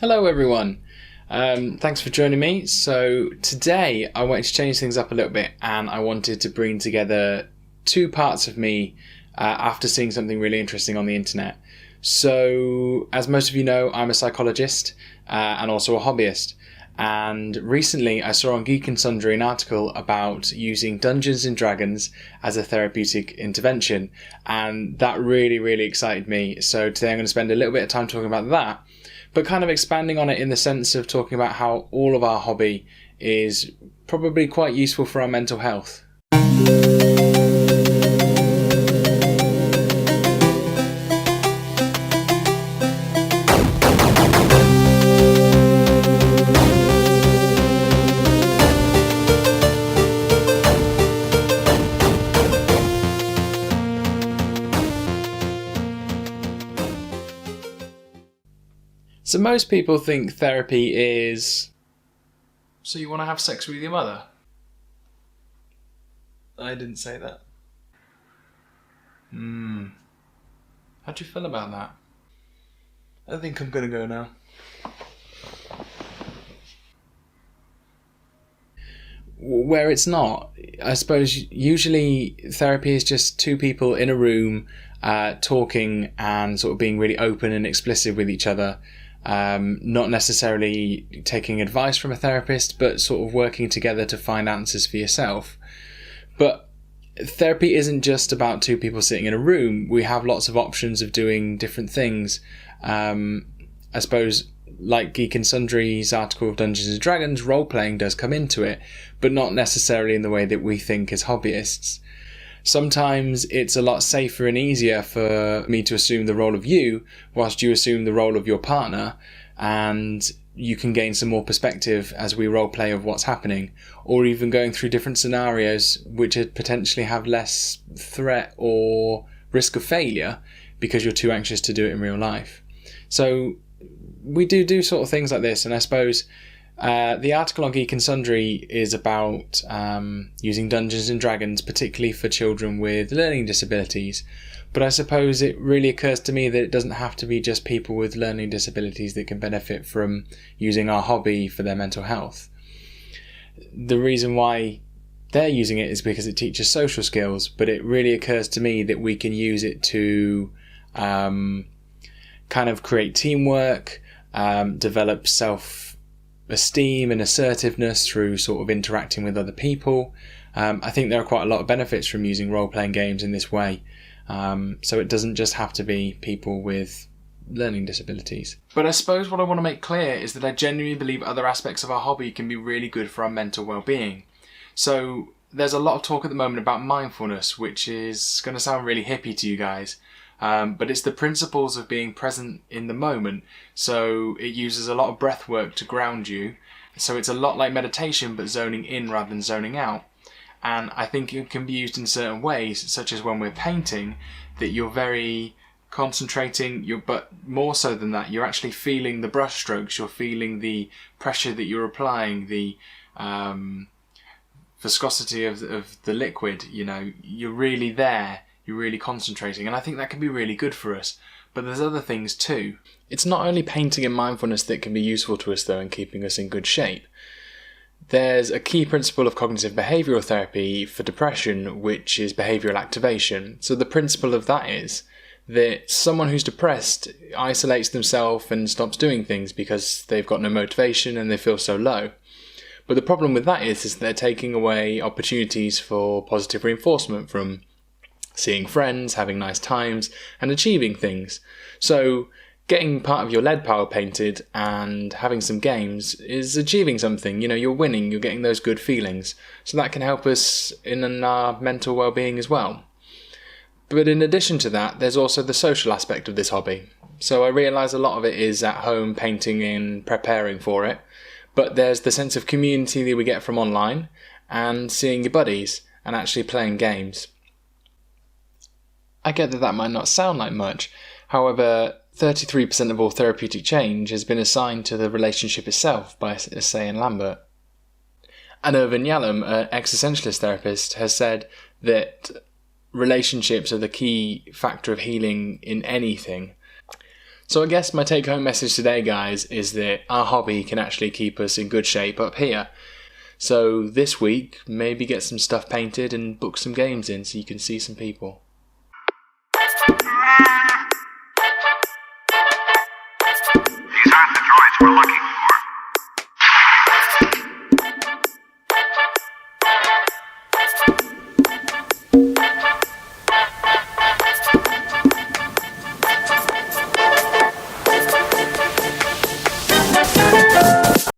Hello everyone, thanks for joining me. So today I wanted to change things up a little bit and I wanted to bring together two parts of me after seeing something really interesting on the internet. So as most of you know, I'm a psychologist and also a hobbyist. And recently I saw on Geek and Sundry an article about using Dungeons and Dragons as a therapeutic intervention, and that really excited me. So today I'm going to spend a little bit of time talking about that, but kind of expanding on it in the sense of talking about how all of our hobby is probably quite useful for our mental health. So most people think therapy is, so you want to have sex with your mother? I didn't say that. How do you feel about that? I think I'm going to go now. Where it's not, I suppose usually therapy is just two people in a room talking and sort of being really open and explicit with each other. Not necessarily taking advice from a therapist, but sort of working together to find answers for yourself. But therapy isn't just about two people sitting in a room. We have lots of options of doing different things. I suppose, like Geek and Sundry's article of Dungeons and Dragons, role-playing does come into it, but not necessarily in the way that we think as hobbyists. Sometimes it's a lot safer and easier for me to assume the role of you whilst you assume the role of your partner, and you can gain some more perspective as we role play of what's happening, or even going through different scenarios which potentially have less threat or risk of failure because you're too anxious to do it in real life. So we do sort of things like this, and I suppose the article on Geek and Sundry is about using Dungeons and Dragons, particularly for children with learning disabilities. But I suppose it really occurs to me that it doesn't have to be just people with learning disabilities that can benefit from using our hobby for their mental health. The reason why they're using it is because it teaches social skills, but it really occurs to me that we can use it to kind of create teamwork, develop self-esteem and assertiveness through sort of interacting with other people. I think there are quite a lot of benefits from using role-playing games in this way. So it doesn't just have to be people with learning disabilities. But I suppose what I want to make clear is that I genuinely believe other aspects of our hobby can be really good for our mental well-being. So there's a lot of talk at the moment about mindfulness, which is going to sound really hippie to you guys. But it's the principles of being present in the moment. So it uses a lot of breath work to ground you. So it's a lot like meditation, but zoning in rather than zoning out. And I think it can be used in certain ways, such as when we're painting, that you're very concentrating, but more so than that, you're actually feeling the brush strokes, you're feeling the pressure that you're applying, the viscosity of the liquid, you're really there. You're really concentrating, and I think that can be really good for us. But there's other things too. It's not only painting and mindfulness that can be useful to us though in keeping us in good shape. There's a key principle of cognitive behavioural therapy for depression, which is behavioural activation. So the principle of that is that someone who's depressed isolates themselves and stops doing things because they've got no motivation and they feel so low. But the problem with that is they're taking away opportunities for positive reinforcement from seeing friends, having nice times, and achieving things. So getting part of your lead power painted and having some games is achieving something. You're winning, you're getting those good feelings. So that can help us in our mental well-being as well. But in addition to that, there's also the social aspect of this hobby. So I realise a lot of it is at home painting and preparing for it. But there's the sense of community that we get from online and seeing your buddies and actually playing games. I get that might not sound like much. However, 33% of all therapeutic change has been assigned to the relationship itself by Say and Lambert. And Irvin Yalom, an existentialist therapist, has said that relationships are the key factor of healing in anything. So I guess my take-home message today, guys, is that our hobby can actually keep us in good shape up here. So this week, maybe get some stuff painted and book some games in so you can see some people. These aren't the droids we're looking for.